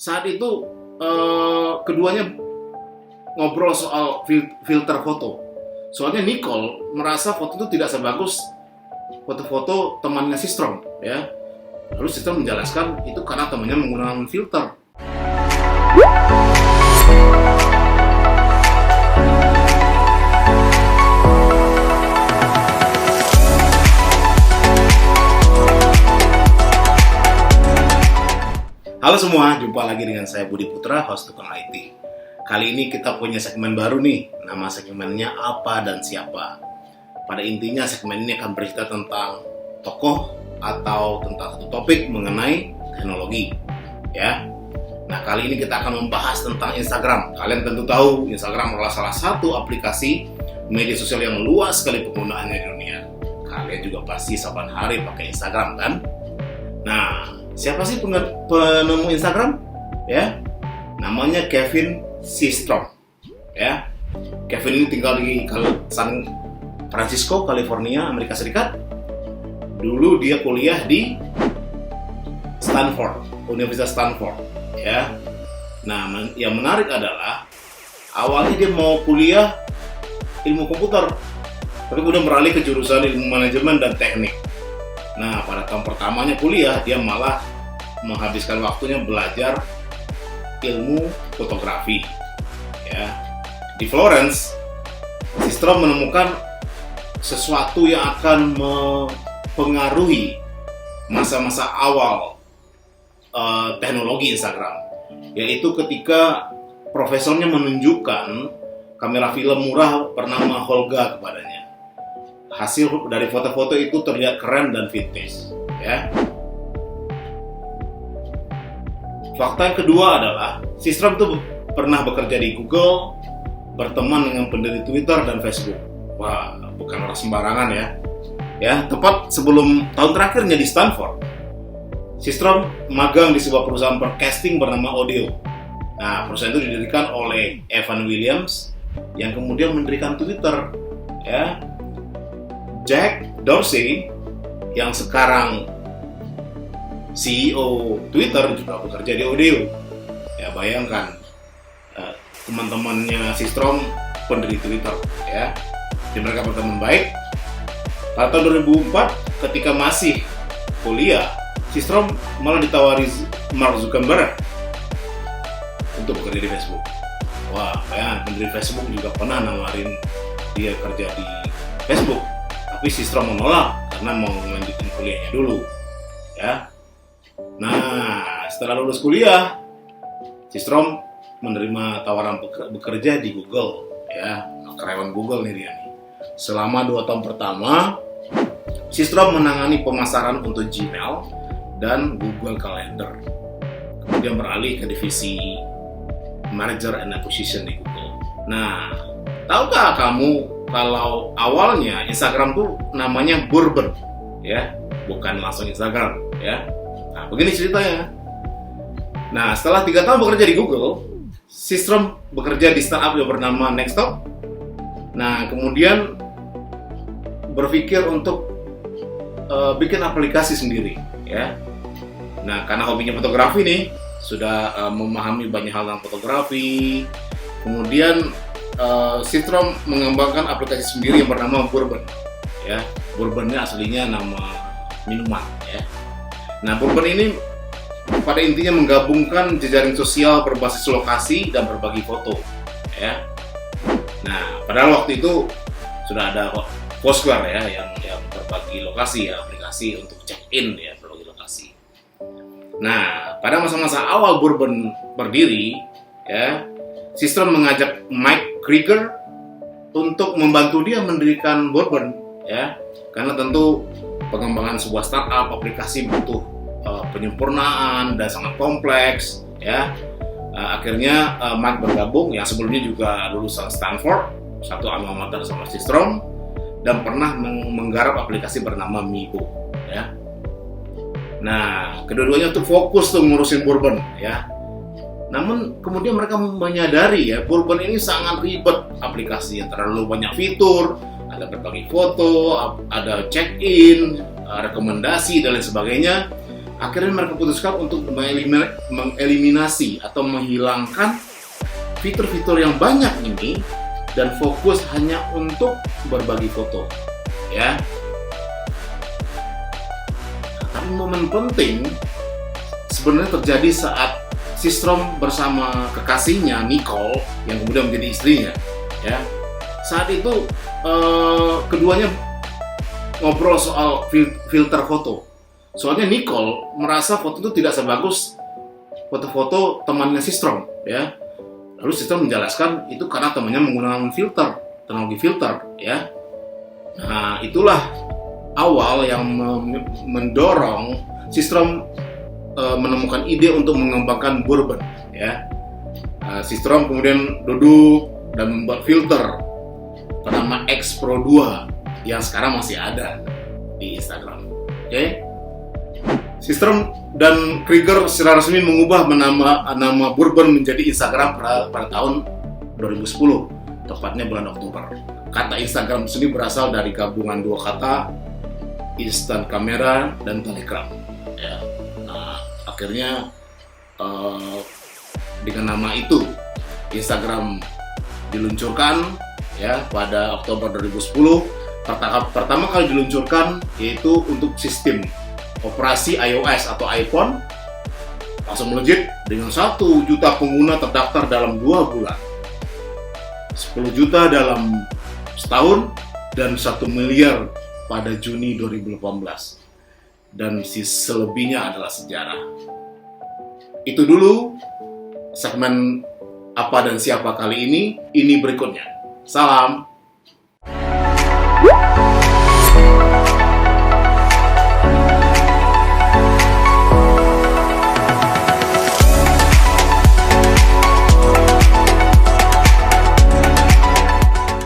saat itu keduanya ngobrol soal filter foto. Soalnya Nicole merasa foto itu tidak sebagus foto-foto temannya Systrom, ya. Lalu Systrom menjelaskan itu karena temannya menggunakan filter. Halo semua, jumpa lagi dengan saya Budi Putra, host Tukang IT. Kali ini kita punya segmen baru nih, nama segmennya Apa dan Siapa. Pada intinya segmen ini akan bercerita tentang tokoh atau tentang satu topik mengenai teknologi, ya. Nah, kali ini kita akan membahas tentang Instagram. Kalian tentu tahu Instagram adalah salah satu aplikasi media sosial yang luas sekali penggunaannya di dunia. Kalian juga pasti saban hari pakai Instagram, kan? Nah, siapa sih penemu Instagram? Ya, namanya Kevin Systrom. Ya, Kevin ini tinggal di San Francisco, California, Amerika Serikat. Dulu dia kuliah di Stanford, Universitas Stanford. Ya, nah yang menarik adalah awalnya dia mau kuliah ilmu komputer, tapi kemudian beralih ke jurusan ilmu manajemen dan teknik. Nah, pada tahun pertamanya kuliah, dia malah menghabiskan waktunya belajar ilmu fotografi. Ya. Di Florence, Systrom menemukan sesuatu yang akan mempengaruhi masa-masa awal teknologi Instagram, yaitu ketika profesornya menunjukkan kamera film murah bernama Holga kepadanya. Hasil dari foto-foto itu terlihat keren dan vintage, ya. Fakta yang kedua adalah Systrom itu pernah bekerja di Google, berteman dengan pendiri Twitter dan Facebook. Wah, bukan orang sembarangan ya. Ya, tepat sebelum tahun terakhirnya di Stanford, Systrom magang di sebuah perusahaan broadcasting bernama Odeo. Nah, perusahaan itu didirikan oleh Evan Williams yang kemudian mendirikan Twitter, ya. Jack Dorsey yang sekarang CEO Twitter juga bekerja di Odeo. Ya, bayangkan teman-temannya Systrom pendiri Twitter, ya. Jadi mereka berteman baik. Pada tahun 2004 ketika masih kuliah, Systrom malah ditawari Mark Zuckerberg untuk bekerja di Facebook. Wah, bayangkan pendiri Facebook juga pernah nawarin dia kerja di Facebook. Tapi Systrom menolak karena mau melanjutkan kuliahnya dulu, ya. Nah, setelah lulus kuliah, Systrom menerima tawaran bekerja di Google, ya, karyawan Google nih dia nih. Selama 2 tahun pertama, Systrom menangani pemasaran untuk Gmail dan Google Calendar. Kemudian beralih ke divisi Merger and Acquisition di Google. Nah, tahukah kamu kalau awalnya Instagram tuh namanya Bourbon, ya, bukan langsung Instagram, ya. Nah, begini ceritanya. Nah, setelah 3 tahun bekerja di Google, Systrom bekerja di startup yang bernama Nextop. Nah, kemudian berpikir untuk bikin aplikasi sendiri, ya. Nah, karena hobinya fotografi nih, sudah memahami banyak hal tentang fotografi. Kemudian Systrom mengembangkan aplikasi sendiri yang bernama Bourbon, ya. Bourbonnya aslinya nama minuman, ya. Nah, Bourbon ini pada intinya menggabungkan jejaring sosial berbasis lokasi dan berbagi foto, ya. Nah, padahal waktu itu sudah ada Foursquare, ya, yang berbagi lokasi, ya, aplikasi untuk check-in, ya, berbagi lokasi. Nah, pada masa-masa awal Bourbon berdiri, ya, Systrom mengajak Mike Krieger untuk membantu dia mendirikan Bourbon, ya, karena tentu pengembangan sebuah startup aplikasi butuh penyempurnaan dan sangat kompleks, ya. Akhirnya Mike bergabung, yang sebelumnya juga lulusan Stanford, satu alma mater sama Systrom, dan pernah menggarap aplikasi bernama Mibo, ya. Nah, kedua-duanya tuh fokus tuh ngurusin Bourbon, ya. Namun kemudian mereka menyadari, ya, Bourbon ini sangat ribet aplikasinya, terlalu banyak fitur, ada berbagi foto, ada check-in, rekomendasi dan lain sebagainya. akhirnya mereka putuskan untuk mengeliminasi atau menghilangkan fitur-fitur yang banyak ini dan fokus hanya untuk berbagi foto, ya. Tapi momen penting sebenarnya terjadi saat Systrom bersama kekasihnya Nicole yang kemudian menjadi istrinya, ya. Saat itu keduanya ngobrol soal filter foto. Soalnya Nicole merasa foto itu tidak sebagus foto-foto temannya Systrom, ya. Lalu Systrom menjelaskan itu karena temannya menggunakan teknologi filter, ya. Nah, itulah awal yang mendorong Systrom menemukan ide untuk mengembangkan bourbon, ya. Systrom kemudian duduk dan membuat filter bernama X Pro 2 yang sekarang masih ada di Instagram. Oke. Systrom dan Krieger secara resmi mengubah nama bourbon menjadi Instagram pada tahun 2010, tepatnya bulan Oktober. Kata Instagram sendiri berasal dari gabungan dua kata, instant camera dan telegram, ya. Nah, akhirnya dengan nama itu Instagram diluncurkan, ya, pada Oktober 2010. Pertama kali diluncurkan yaitu untuk sistem operasi iOS atau iPhone, langsung melejit dengan 1 juta pengguna terdaftar dalam 2 bulan, 10 juta dalam setahun, dan 1 miliar pada Juni 2018. Dan selebihnya adalah sejarah. Itu dulu segmen apa dan siapa kali ini berikutnya. Salam.